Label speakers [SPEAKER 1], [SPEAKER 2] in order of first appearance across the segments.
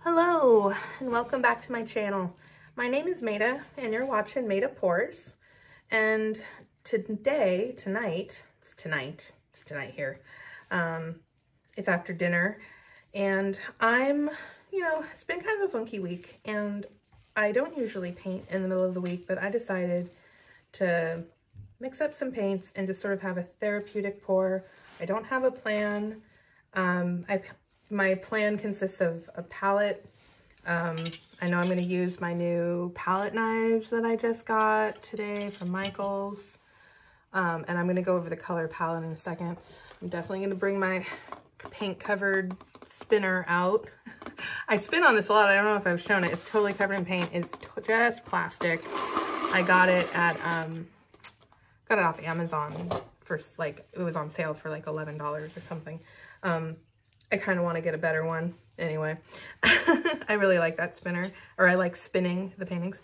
[SPEAKER 1] Hello and welcome back to my channel. My name is Maida and you're watching Maida Pours. And tonight here. It's after dinner and it's been kind of a funky week and I don't usually paint in the middle of the week, but I decided to mix up some paints and just sort of have a therapeutic pour. I don't have a plan. My plan consists of a palette. I know I'm going to use my new palette knives that I just got today from Michaels. And I'm going to go over the color palette in a second. I'm definitely going to bring my paint covered spinner out. I spin on this a lot. I don't know if I've shown it. It's totally covered in paint. It's just plastic. I got it at, got it off Amazon for it was on sale for like $11 or something. I kind of want to get a better one. Anyway, I really like that spinner, or I like spinning the paintings.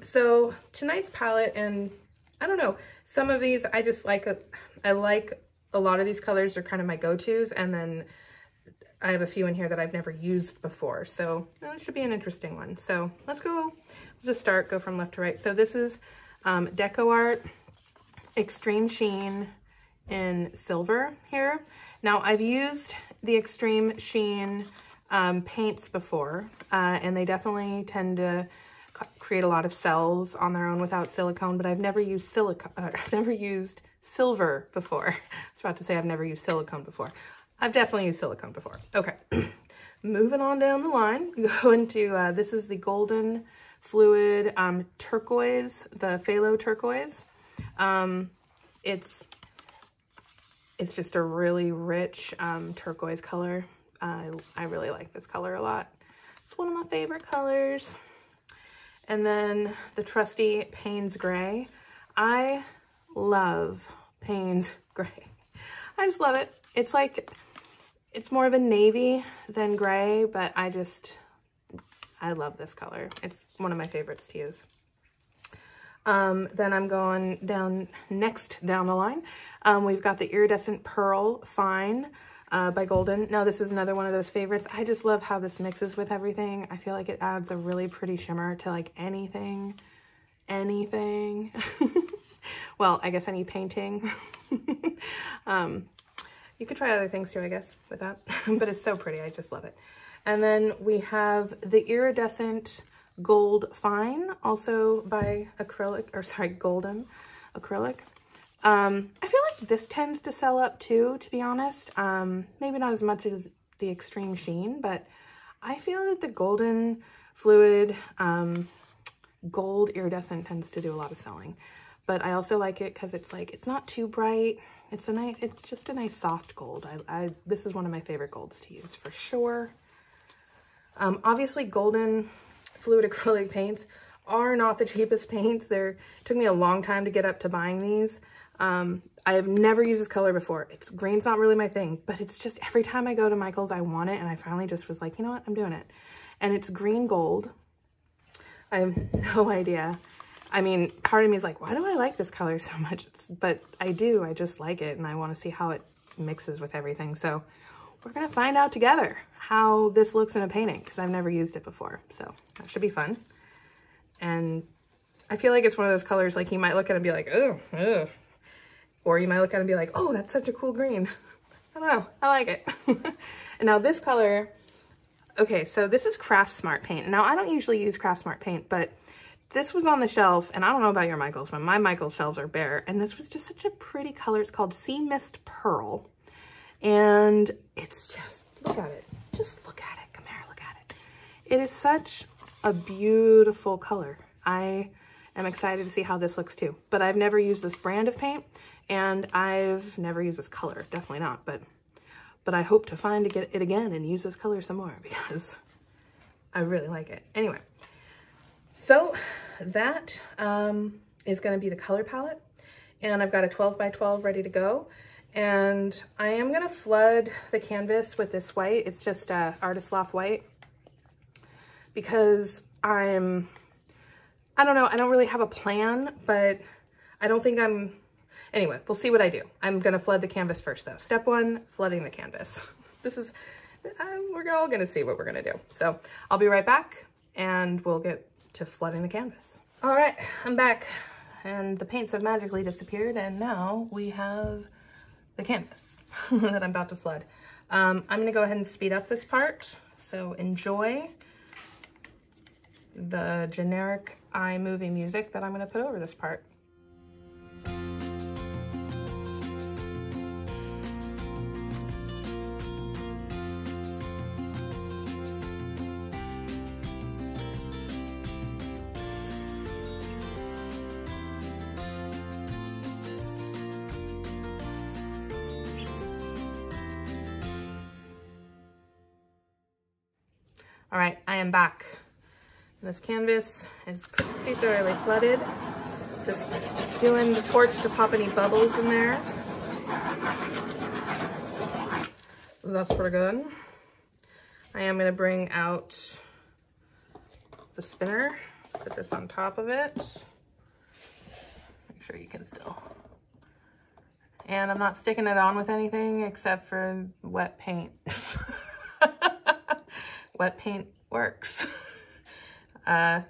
[SPEAKER 1] So tonight's palette, and I don't know, some of these I just like, I like a lot of these colors. They're kind of my go-tos, and then I have a few in here that I've never used before. So it should be an interesting one. So let's go, we'll just go from left to right. So this is Decoart Extreme Sheen in silver here. Now I've used the Extreme Sheen paints before, and they definitely tend to create a lot of cells on their own without silicone, but I've never used silver before. I was about to say I've never used silicone before. I've definitely used silicone before. Okay, moving on down the line, go into, this is the Golden Fluid Turquoise, the Phthalo Turquoise. It's just a really rich turquoise color. I really like this color a lot. It's one of my favorite colors. And then the trusty Paynes Gray. I love Paynes Gray. I just love it. It's like, it's more of a navy than gray, but I love this color. It's one of my favorites to use. Then I'm going down the line. We've got the Iridescent Pearl Fine by Golden. Now this is another one of those favorites. I just love how this mixes with everything. I feel like it adds a really pretty shimmer to like anything. Well, I guess any painting. You could try other things too, I guess, with that. But it's so pretty. I just love it. And then we have the Iridescent Gold Fine, also by Golden Acrylics. I feel like this tends to sell up too, to be honest. Maybe not as much as the Extreme Sheen, but I feel that the Golden Fluid Gold Iridescent tends to do a lot of selling. But I also like it because it's like, it's not too bright. It's just a nice soft gold. This is one of my favorite golds to use for sure. Obviously Golden Fluid acrylic paints are not the cheapest paints. It took me a long time to get up to buying these. I have never used this color before. Green's not really my thing, but it's just every time I go to Michael's, I want it. And I finally just was like, you know what, I'm doing it. And it's green gold. I have no idea. I mean, part of me is like, why do I like this color so much? But I do, I just like it. And I want to see how it mixes with everything. So we're going to find out together how this looks in a painting because I've never used it before. So that should be fun. And I feel like it's one of those colors, like you might look at it and be like, oh, ugh. Or you might look at it and be like, oh, that's such a cool green. I don't know. I like it. And now this color, okay, so this is Craft Smart paint. Now I don't usually use Craft Smart paint, but this was on the shelf, and I don't know about your Michaels, but my Michaels shelves are bare. And this was just such a pretty color. It's called Sea Mist Pearl. And it's just, look at it. Just look at it. Come here, look at it. It is such a beautiful color. I am excited to see how this looks too. But I've never used this brand of paint, and I've never used this color. Definitely not. But I hope to get it again and use this color some more because I really like it. Anyway, so that is going to be the color palette. And I've got a 12 by 12 ready to go. And I am going to flood the canvas with this white. It's just Artist Loft White because I don't know, I don't really have a plan, but I don't think anyway, we'll see what I do. I'm going to flood the canvas first though. Step one, flooding the canvas. This is we're all gonna see what we're gonna do. So I'll be right back and we'll get to flooding the canvas. All right, I'm back and the paints have magically disappeared and now we have the canvas that I'm about to flood. I'm gonna go ahead and speed up this part. So enjoy the generic iMovie music that I'm gonna put over this part. All right, I am back. This canvas is pretty thoroughly flooded. Just doing the torch to pop any bubbles in there. That's pretty good. I am gonna bring out the spinner, put this on top of it. Make sure you can still. And I'm not sticking it on with anything except for wet paint. Wet paint works. I've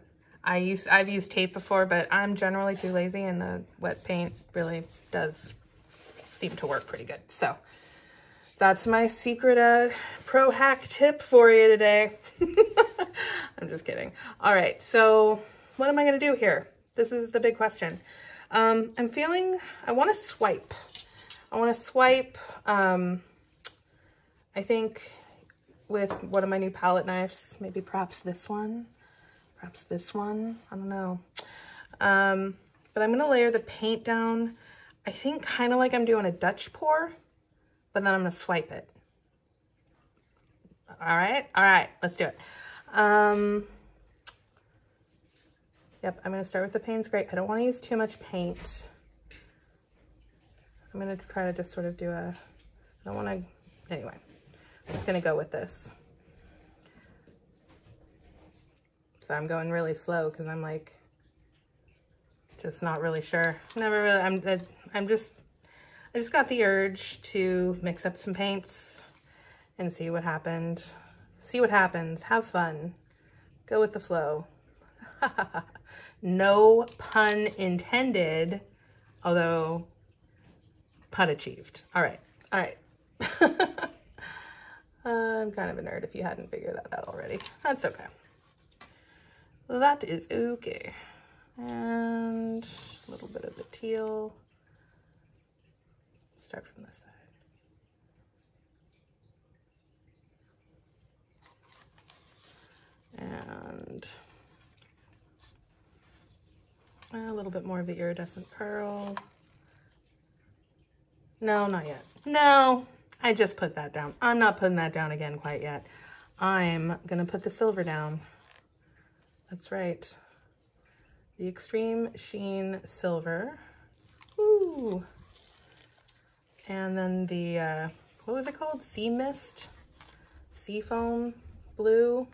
[SPEAKER 1] used tape before, but I'm generally too lazy and the wet paint really does seem to work pretty good. So that's my secret pro hack tip for you today. I'm just kidding. All right, so what am I gonna do here? This is the big question. I'm feeling, I wanna swipe. I think with one of my new palette knives, maybe perhaps this one, I don't know. But I'm gonna layer the paint down, I think kind of like I'm doing a Dutch pour, but then I'm gonna swipe it. All right, let's do it. Yep, I'm gonna start with the Paynes Gray. I don't wanna use too much paint. I'm gonna try to just sort of do a, I don't wanna, anyway. I'm just gonna go with this. So I'm going really slow because I'm like, just not really sure. Never really, I just got the urge to mix up some paints and see what happened. See what happens, have fun, go with the flow. No pun intended, although pun achieved. All right. I'm kind of a nerd if you hadn't figured that out already. That's okay. That is okay. And a little bit of the teal. Start from this side. And a little bit more of the iridescent pearl. No, not yet. No. I just put that down. I'm not putting that down again quite yet. I'm gonna put the silver down. That's right. The Extreme Sheen Silver. Ooh. And then the, what was it called? Sea Mist? Sea Foam Blue?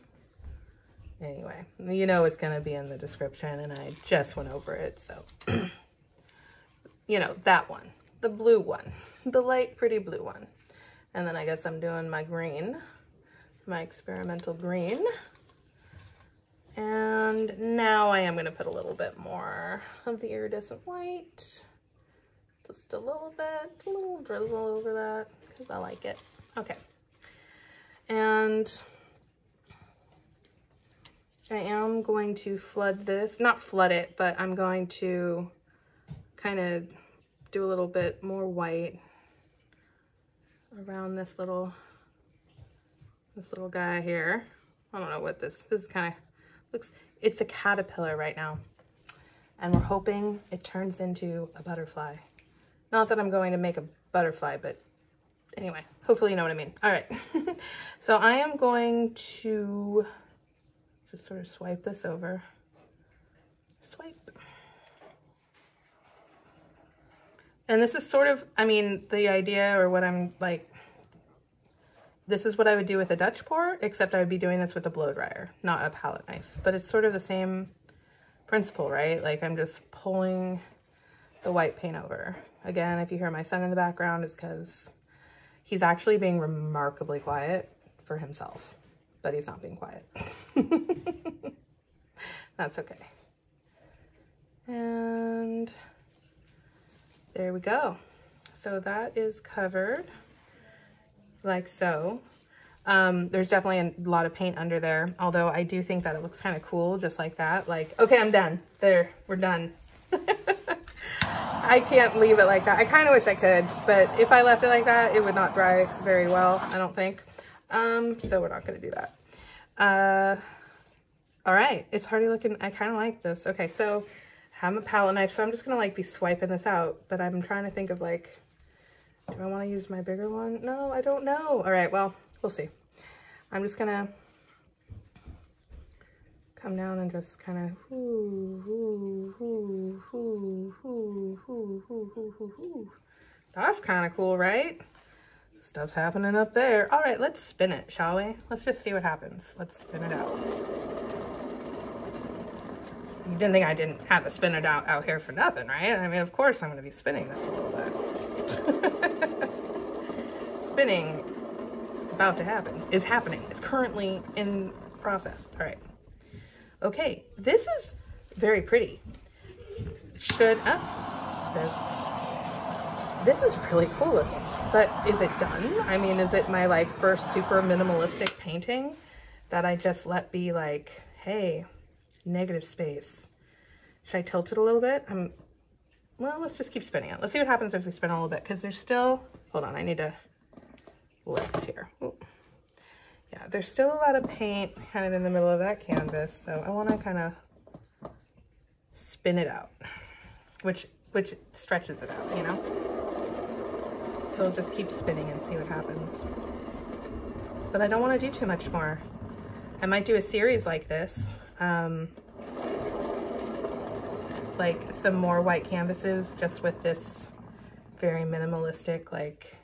[SPEAKER 1] Anyway, you know it's gonna be in the description and I just went over it, so. You know, that one. The blue one. The light, pretty blue one. And then I guess I'm doing my green, my experimental green. And now I am gonna put a little bit more of the iridescent white. Just a little bit, a little drizzle over that, because I like it. Okay. And I am going to flood this, not flood it, but I'm going to kind of do a little bit more white around this little guy here. I don't know what this is kind of looks, it's a caterpillar right now. And we're hoping it turns into a butterfly. Not that I'm going to make a butterfly, but anyway, hopefully you know what I mean. All right, so I am going to just sort of swipe this over. Swipe. And this is sort of, I mean, the idea or what I'm like, this is what I would do with a Dutch pour, except I would be doing this with a blow dryer, not a palette knife. But it's sort of the same principle, right? Like I'm just pulling the white paint over. Again, if you hear my son in the background, it's because he's actually being remarkably quiet for himself, but he's not being quiet. That's okay. And there we go. So that is covered like so. There's definitely a lot of paint under there, although I do think that it looks kind of cool just like that. Like, okay, I'm done. There, we're done. I can't leave it like that. I kind of wish I could, but if I left it like that, it would not dry very well, I don't think. So we're not going to do that. All right, it's already looking, I kind of like this. Okay, so I have a palette knife, so I'm just going to like be swiping this out, but I'm trying to think of like, do I want to use my bigger one? No, I don't know. All right, well, we'll see. I'm just going to come down and just kind of That's kind of cool, right? Stuff's happening up there. All right, let's spin it, shall we? Let's just see what happens. Let's spin it out. You didn't think I didn't have to spin it out here for nothing, right? I mean, of course I'm going to be spinning this a little bit. Spinning is about to happen. Is happening. It's currently in process. All right. Okay, this is very pretty. This is really cool looking, but is it done? I mean, is it my like first super minimalistic painting that I just let be like, hey, negative space? Should I tilt it a little bit? Well, let's just keep spinning it. Let's see what happens if we spin a little bit, because there's still, hold on, I need to lift here. Ooh. Yeah, there's still a lot of paint kind of in the middle of that canvas, so I want to kind of spin it out, which stretches it out, you know? So I'll just keep spinning and see what happens. But I don't want to do too much more. I might do a series like this, like some more white canvases just with this very minimalistic like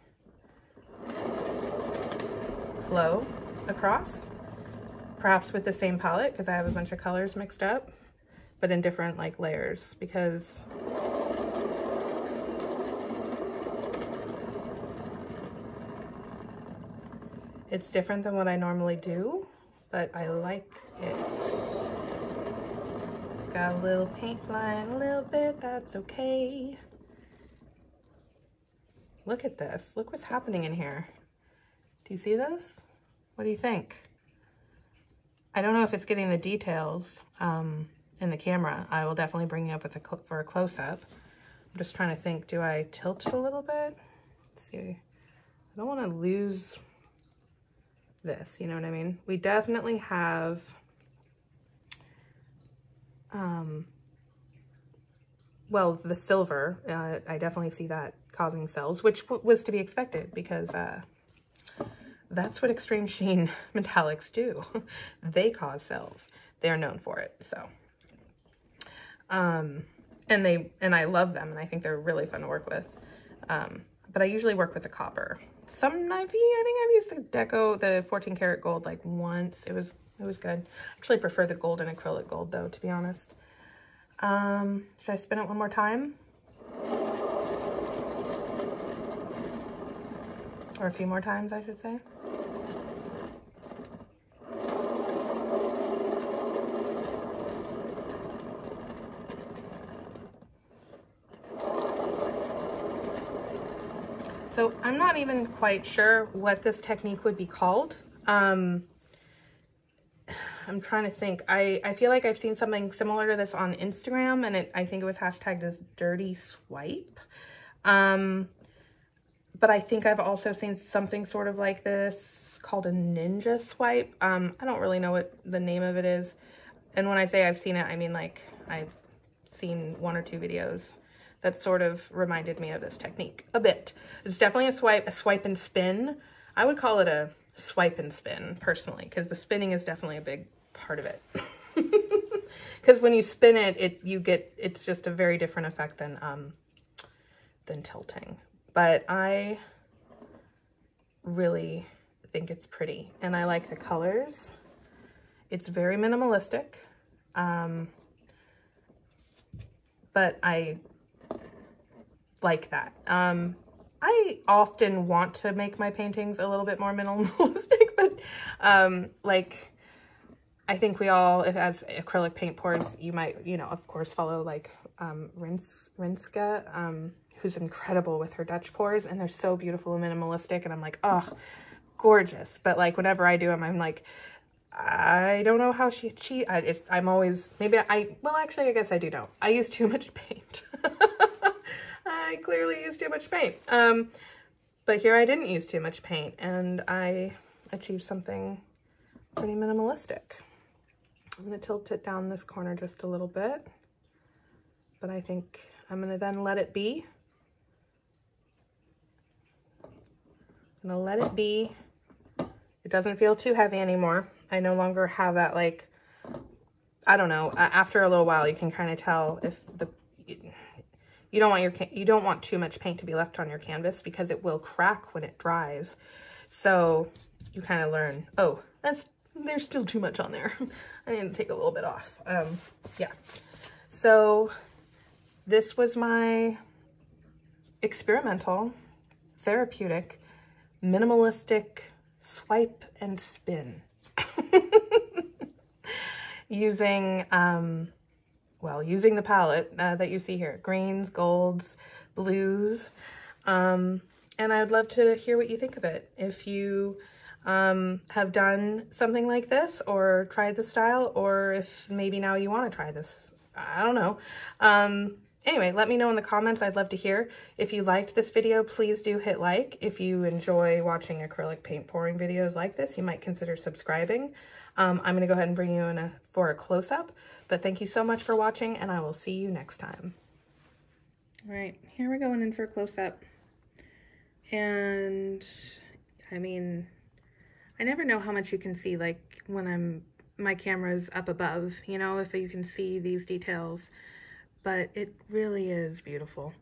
[SPEAKER 1] flow across, perhaps with the same palette, because I have a bunch of colors mixed up, but in different like layers, because it's different than what I normally do, but I like it. Got a little paint flying a little bit, that's okay. Look at this, look what's happening in here. Do you see this? What do you think? I don't know if it's getting the details in the camera. I will definitely bring you up for a close-up. I'm just trying to think, do I tilt it a little bit? Let's see, I don't want to lose this, you know what I mean? We definitely have well, the silver, I definitely see that causing cells, which was to be expected, because that's what extreme sheen metallics do. They cause cells. They're known for it. So, and I love them, and I think they're really fun to work with. But I usually work with the copper. I think I've used the Deco, the 14 karat gold like once. It was good. I actually prefer the gold and acrylic gold though, to be honest. Should I spin it one more time? Or a few more times, I should say. So I'm not even quite sure what this technique would be called. I'm trying to think. I feel like I've seen something similar to this on Instagram, and I think it was hashtagged as dirty swipe. But I think I've also seen something sort of like this called a ninja swipe. I don't really know what the name of it is. And when I say I've seen it, I mean like I've seen one or two videos that sort of reminded me of this technique a bit. It's definitely a swipe and spin. I would call it a swipe and spin personally, because the spinning is definitely a big part of it. Because when you spin it, it's just a very different effect than tilting. But I really think it's pretty, and I like the colors. It's very minimalistic, but I like that. I often want to make my paintings a little bit more minimalistic, but like, I think we all, as acrylic paint pours, you might, you know, of course, follow like Rinska, who's incredible with her Dutch pours, and they're so beautiful and minimalistic, and I'm like, oh, gorgeous. But like, whenever I do them, I'm like, I don't know how I'm always, well, actually, I guess I do know. I use too much paint. I clearly use too much paint. But here I didn't use too much paint, and I achieved something pretty minimalistic. I'm going to tilt it down this corner just a little bit, but I think I'm going to then let it be. I'm going to let it be. It doesn't feel too heavy anymore. I no longer have that, like, I don't know, after a little while you can kind of tell if you don't want too much paint to be left on your canvas, because it will crack when it dries. So you kind of learn, oh, there's still too much on there. I need to take a little bit off. Yeah. So this was my experimental, therapeutic, minimalistic swipe and spin. Using, using the palette that you see here, greens, golds, blues. And I would love to hear what you think of it. If you have done something like this or tried this style, or if maybe now you want to try this, I don't know. Anyway, let me know in the comments. I'd love to hear. If you liked this video, please do hit like. If you enjoy watching acrylic paint pouring videos like this, you might consider subscribing. I'm going to go ahead and bring you in for a close-up, but thank you so much for watching, and I will see you next time. All right, here we're going in for a close-up. And I mean, I never know how much you can see, like when my camera's up above, you know, if you can see these details, but it really is beautiful.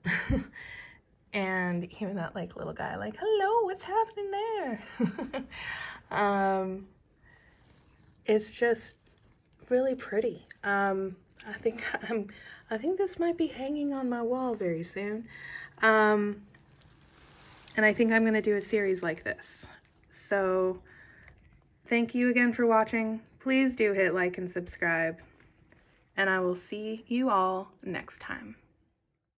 [SPEAKER 1] And even that like little guy, like, hello, what's happening there? It's just really pretty. I think this might be hanging on my wall very soon. And I think I'm going to do a series like this. So thank you again for watching. Please do hit like and subscribe, and I will see you all next time.